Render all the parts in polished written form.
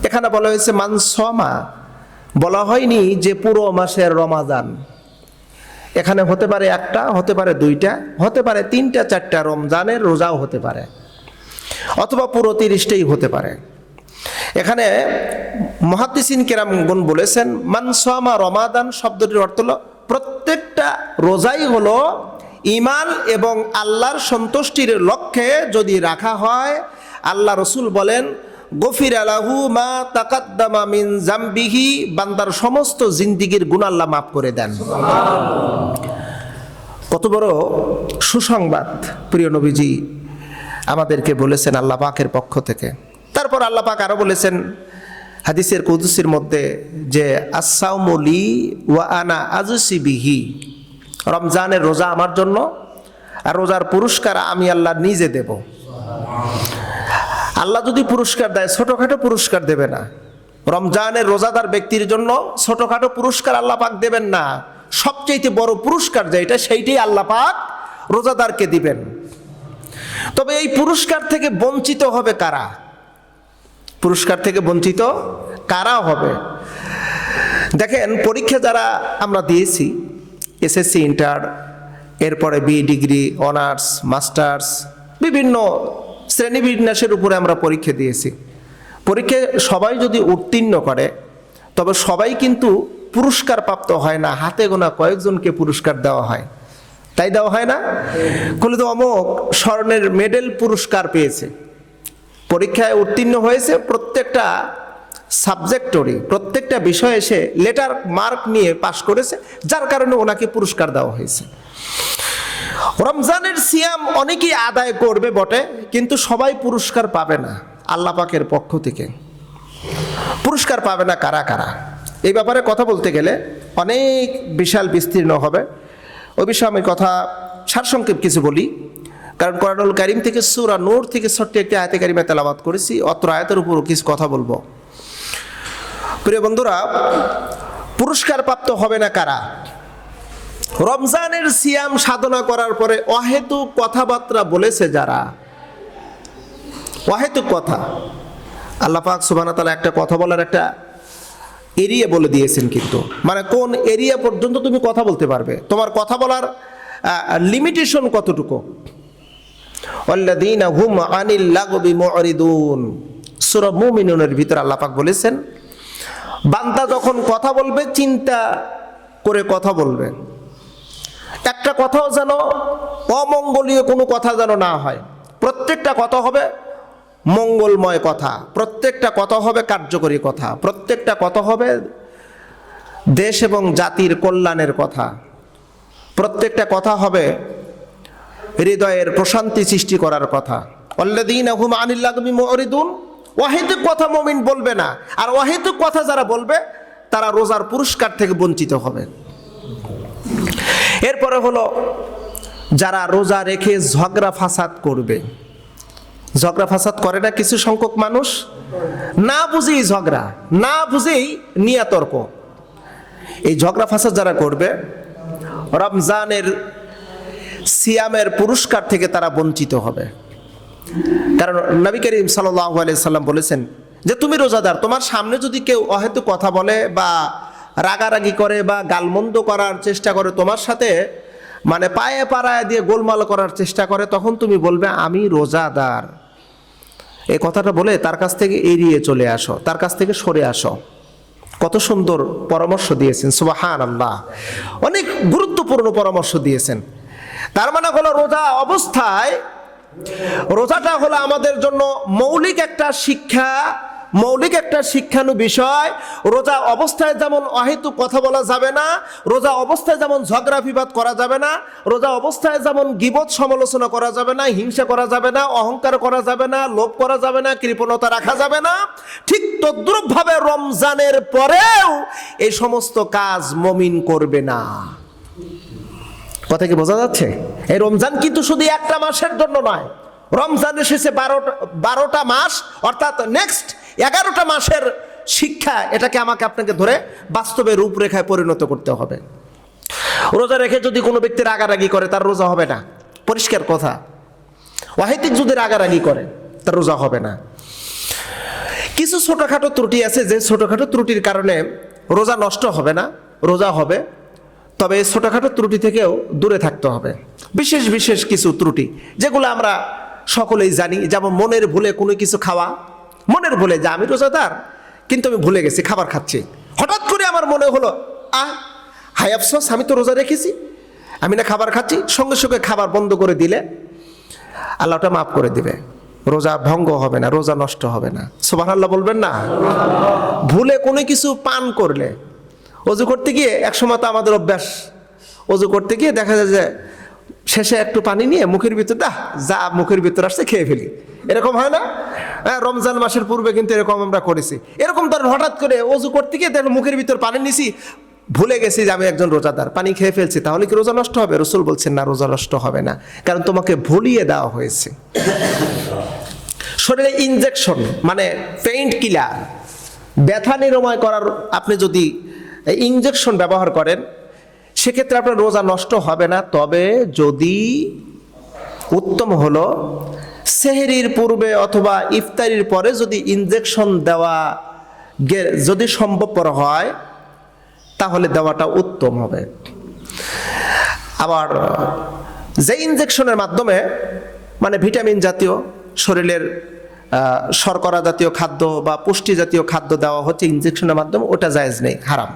এখানে বলা হয়েছে মান সমা, বলা হয়নি যে পুরো মাসের রমাদান। এখানে হতে পারে একটা, হতে পারে দুইটা, হতে পারে তিনটা চারটা রমজানের রোজাও হতে পারে, অথবা পুরো 30টাই হতে পারে। এখানে মুহাদ্দিসিন কেরামগণ বলেছেন মান সমা রমাদান শব্দটির অর্থ হলো প্রত্যেকটা রোজাই হলো ঈমান এবং আল্লাহর সন্তুষ্টির লক্ষ্যে যদি রাখা হয়, আল্লাহ রসুল বলেন গফিরা লাহু মা তাকাদ্দামা মিন জামবিহি, বান্দার সমস্ত জিন্দিগির গুনাহ আল্লাহ মাফ করে দেন। কত বড় সুসংবাদ প্রিয় নবীজি আমাদেরকে বলেছেন আল্লাহ পাকের পক্ষ থেকে। তারপর আল্লাহ পাক আরো বলেছেন হাদিসের কুদসির মধ্যে যে আসসাউমু লি ওয়া আনা আজসি বিহি, রমজানের রোজা আমার জন্য, আর রোজার পুরস্কার আমি আল্লাহ নিজে দেব। আল্লাহ যদি পুরস্কার দেয় ছোটখাটো পুরস্কার দেবে না। রমজানের রোজাদার ব্যক্তির জন্য ছোটখাটো পুরস্কার আল্লাহ পাক দেবেন না, সবচেয়ে বড় পুরস্কার যেটা সেইটাই আল্লাহ পাক রোজাদারকে দিবেন। তবে এই পুরস্কার থেকে বঞ্চিত হবে কারা? পুরস্কার থেকে বঞ্চিত কারা হবে? দেখেন, পরীক্ষা যারা আমরা দিয়েছি, এসএসসি, ইন্টার, এরপরে বিএ ডিগ্রি, অনার্স, মাস্টার্স, বিভিন্ন শ্রেণীবিন্যাসের উপরে আমরা পরীক্ষা দিয়েছি। পরীক্ষায় সবাই যদি উত্তীর্ণ করে তবে সবাই কিন্তু পুরস্কার প্রাপ্ত হয় না, হাতে গোনা কয়েকজনকে পুরস্কার দেওয়া হয়। তাই দেওয়া হয় না? বলে তো অমুক স্বর্ণের মেডেল পুরস্কার পেয়েছে, পরীক্ষায় উত্তীর্ণ হয়েছে, প্রত্যেকটা সাবজেক্টরি প্রত্যেকটা বিষয়ে সে লেটার মার্ক নিয়ে পাশ করেছে, যার কারণে ওনাকে পুরস্কার দেওয়া হয়েছে। রমজানের সিয়াম অনেকেই আদায় করবে বটে, কিন্তু সবাই পুরস্কার পাবে না। আল্লাহ পাকের পক্ষ থেকে পুরস্কার পাবে না কারা কারা? এই ব্যাপারে কথা বলতে গেলে অনেক বিশাল বিস্তীর্ণ হবে। ওই বিষয়ে আমি কথা সারসংক্ষেপ কিছু বলি, কারণ কোরআনুল কারীম থেকে সূরা নূর থেকে ছোট্ট একটি আয়াতে কারিমা তেলাওয়াত করেছি, অত্র আয়াতের উপর কিছু কথা বলবো। প্রিয় বন্ধুরা, পুরস্কার প্রাপ্ত হবে না কারা? রমজানের সিয়াম সাধনা করার পরে অহেতুক কথাবার্তা বলেছে যারা, অহেতুক কথা। আল্লাহ পাক সুবহানাহু ওয়া তাআলা একটা কথা বলার একটা এরিয়া বলে দিয়েছেন, কিন্তু মানে কোন এরিয়া পর্যন্ত তুমি কথা বলতে পারবে, তোমার কথা বলার লিমিটেশন কতটুকু। ওয়াল্লাযীনা হুম আনিল লাগবি মুরিদুন, সূরা মুমিনুনের ভিতর আল্লাহ পাক বলেছেন বান্দা যখন কথা বলবে চিন্তা করে কথা বলবে। একটা কথাও যেন অমঙ্গলীয় কোনো কথা যেন না হয়, প্রত্যেকটা কথা হবে মঙ্গলময় কথা, প্রত্যেকটা কথা হবে কার্যকরী কথা, প্রত্যেকটা কথা হবে দেশ এবং জাতির কল্যাণের কথা, প্রত্যেকটা কথা হবে হৃদয়ের প্রশান্তি সৃষ্টি করার কথা। আল্লাযীনা হুম আনিল লাগবি মুরিদুন, অহেতুক কথা মুমিন বলবে না, আর অহেতুক কথা যারা বলবে তারা রোজার পুরস্কার থেকে বঞ্চিত হবে। এরপরে হলো যারা রোজা রেখে ঝগড়া ফাসাদ করবে। ঝগড়া ফাসাদ করে না কিছু সংখ্যক মানুষ? না বুঝেই ঝগড়া, না বুঝেই নিয়া তর্ক। এই ঝগড়া ফাসাদ যারা করবে রমজানের সিয়ামের পুরস্কার থেকে তারা বঞ্চিত হবে। কারণ নবী করিম সাল্লাল্লাহু আলাইহি সাল্লাম বলেছেন যে তুমি রোজাদার, তোমার সামনে যদি কেউ অহেতুক কথা বলে বা রাগারাগি করে বা গালমন্দ করার চেষ্টা করে, তোমার সাথে মানে পায়ে পাড়ায় দিয়ে গোলমাল করার চেষ্টা করে, তখন তুমি বলবে আমি রোজাদার। এই কথাটা বলে তার কাছ থেকে এড়িয়ে চলে আসো, তার কাছ থেকে সরে আসো। কত সুন্দর পরামর্শ দিয়েছেন, সুবহানাল্লাহ, অনেক গুরুত্বপূর্ণ পরামর্শ দিয়েছেন। তার মানে হলো রোজা অবস্থায়, রোজাটা হলো আমাদের জন্য মৌলিক একটা শিক্ষা, মৌলিক একটা শিক্ষানু বিষয়। রোজা অবস্থায় যেমন অহেতুক কথা বলা যাবে না, রোজা অবস্থায় যেমন ঝগড়া বিবাদ করা যাবে না, রোজা অবস্থায় যেমন গীবত সমালোচনা করা যাবে না, হিংসা করা যাবে না, অহংকার করা যাবে না, লোভ করা যাবে না, কৃপণতা রাখা যাবে না, ঠিক তদ্রূপ ভাবে রমজানের পরেও এই সমস্ত কাজ মুমিন করবে না। কথা কি বোঝা যাচ্ছে? এই রমজান কিন্তু শুধু একটা মাসের জন্য নয়, রমজান এসেছে 12টা মাস, অর্থাৎ নেক্সট 11টা মাসের শিক্ষা। এটাকে আমাকে আপনাকে ধরে বাস্তবে রূপরেখায় পরিণত করতে হবে। রোজা রেখে যদি কোনো ব্যক্তি রাগারাগি করে তার রোজা হবে না, পরিষ্কার কথা। অহেতুক যদি রাগারাগি করে তার রোজা হবে না। কিছু ছোটখাটো ত্রুটি আছে, যে ছোটখাটো ত্রুটির কারণে রোজা নষ্ট হবে না, রোজা হবে, তবে এই ছোটখাটো ত্রুটি থেকেও দূরে থাকতে হবে। বিশেষ বিশেষ কিছু ত্রুটি যেগুলো আমরা সকলেই জানি, যেমন মনের ভুলে কোনো কিছু খাওয়া। মনের ভুলে যে আমি রোজাদার কিন্তু আমি ভুলে গেছি খাবার খাচ্ছি, হঠাৎ করে আমার মনে হলো হাই আফসোস, আমি তো রোজা রেখেছি, আমি না খাবার খাচ্ছি, সঙ্গে সঙ্গে খাবার বন্ধ করে দিলে আল্লাহটা মাফ করে দিবে, রোজা ভঙ্গ হবে না, রোজা নষ্ট হবে না। সুবহানাল্লাহ বলবেন না? ভুলে কোনো কিছু পান করলে, অজু করতে গিয়ে একসময় তো আমাদের অভ্যাস, অজু করতে গিয়ে দেখা যায় যে শেষে একটু পানি নিয়ে মুখের ভিতর যা মুখের ভিতর আসছে খেয়ে ফেলি, এরকম হয় না? রমজান মাসের পূর্বে কিন্তু এরকম আমরা করেছি। এরকম ধর হঠাৎ করে অজু করতে গিয়ে দেখো মুখের ভিতর পানি নিছি, ভুলে গেছি যে আমি একজন রোজাদার, পানি খেয়ে ফেলছি, তাহলে কি রোজা নষ্ট হবে? রাসূল বলছেন না, রোজা নষ্ট হবে না, কারণ তোমাকে ভুলিয়ে দেওয়া হয়েছে। শরীরে ইনজেকশন মানে পেইন কিলার, ব্যথা নিরাময় করার আপনি যদি ইনজেকশন ব্যবহার করেন, সেক্ষেত্রে আপনার রোজা নষ্ট হবে না। তবে যদি উত্তম হলো সেহরির পূর্বে অথবা ইফতারির পরে যদি ইনজেকশন দেওয়া যদি সম্ভবপর হয় তাহলে দেওয়াটা উত্তম হবে। আবার যে ইনজেকশনের মাধ্যমে মানে ভিটামিন জাতীয়, শরীরের শর্করা জাতীয় খাদ্য বা পুষ্টি জাতীয় খাদ্য দেওয়া হচ্ছে ইনজেকশনের মাধ্যমে, ওটা জায়েজ নেই, হারাম।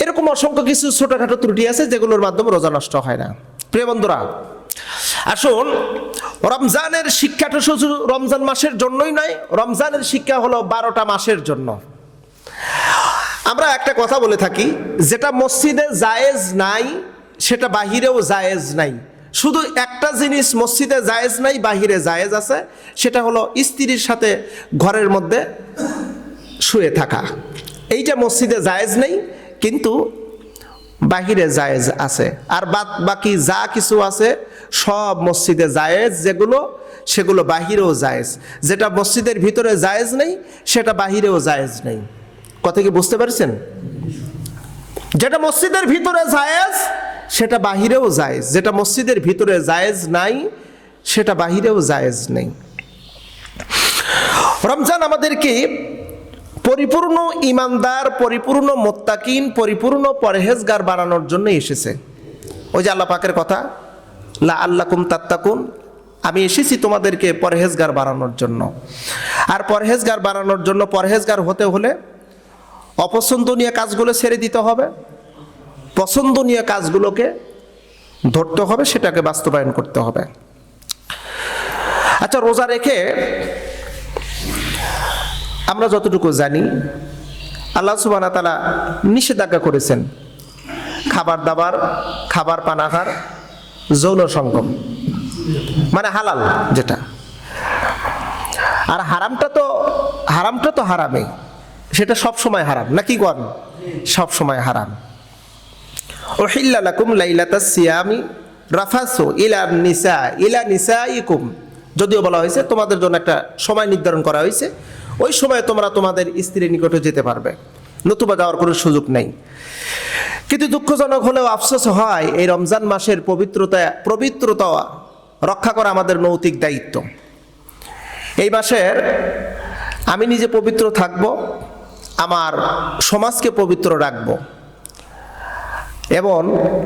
এরকম অসংখ্য কিছু ছোটখাটো ত্রুটি আছে যেগুলোর মাধ্যমে রোজা নষ্ট হয় না। প্রিয় বন্ধুরা, আসুন, রমজানের শিক্ষাটা শুধু রমজান মাসের জন্যই নয়, রমজানের শিক্ষা হলো 12টা মাসের জন্য। আমরা একটা কথা বলে থাকি, যেটা মসজিদে জায়েজ নাই সেটা বাহিরেও জায়েজ নাই। শুধু একটা জিনিস মসজিদে জায়েজ নাই, বাহিরে জায়েজ আছে, সেটা হলো স্ত্রীর সাথে ঘরের মধ্যে শুয়ে থাকা। এইটা মসজিদে জায়েজ নেই কিন্তু বাহিরে জায়েজ আছে। আর বাকি যা কিছু আছে সব মসজিদে জায়েজ, যেগুলো সেগুলো বাহিরেও জায়েজ। যেটা মসজিদের ভিতরে জায়েজ নেই সেটা বাহিরেও জায়েজ নেই। কথা কি বুঝতে পারছেন? যেটা মসজিদের ভিতরে জায়েজ সেটা বাহিরেও জায়েজ, যেটা মসজিদের ভিতরে জায়েজ নাই সেটা বাহিরেও জায়েজ নেই। রমজান আমাদেরকে পরিপূর্ণ ইমানদার, পরিপূর্ণ মুত্তাকিন, পরিপূর্ণ পরহেজগার বানানোর জন্য এসেছে। ওই যে আল্লাহ পাকের কথা, লাআল্লাকুম তাত্তাকুন, আমি এসেছি তোমাদেরকে পরহেজগার বানানোর জন্য। আর পরহেজগার বানানোর জন্য, পরহেজগার হতে হলে অপছন্দনীয় কাজগুলো ছেড়ে দিতে হবে, পছন্দনীয় কাজগুলোকে ধরতে হবে, সেটাকে বাস্তবায়ন করতে হবে। আচ্ছা, রোজা রেখে আমরা যতটুকু জানি আল্লাহ সুবহানাহু ওয়া তাআলা নিষেধাজ্ঞা করেছেন খাবার পানাহার, যৌন সঙ্গম, মানে হালাল যেটা। আর হারামটা তো হারামই, সেটা সব সময় হারাম, নাকি কোন? সব সময় হারাম। উহিল্লা লাকুম লাইলাতাস সিয়ামি রাফাসু ইলা নিসাইকুম, যদিও বলা হয়েছে তোমাদের জন্য একটা সময় নির্ধারণ করা হয়েছে, ওই সময় তোমরা তোমাদের স্ত্রীর নিকটে যেতে পারবে, নতুবা যাওয়ার কোনো সুযোগ নেই। কিন্তু দুঃখজনক হলেও আফসোস হয়, এই রমজান মাসের পবিত্রতা রক্ষা করা আমাদের নৈতিক দায়িত্ব। এই মাসের আমি নিজে পবিত্র থাকব, আমার সমাজকে পবিত্র রাখব,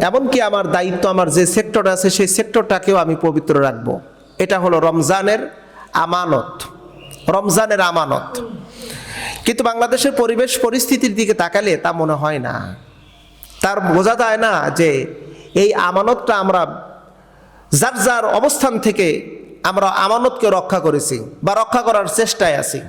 এমনকি আমার দায়িত্ব, আমার যে সেক্টর আছে সেই সেক্টরটাকেও আমি পবিত্র রাখব। এটা হলো রমজানের আমানত, রমজানের আমানত। কিন্তু বাংলাদেশের পরিবেশ পরিস্থিতির দিকে তাকালে তা মনে হয় না, তার বোঝা যায় না যে এই আমানতটা আমরা যার যার অবস্থান থেকে আমরা আমানতকে রক্ষা করেছি বা রক্ষা করার চেষ্টায় আছি।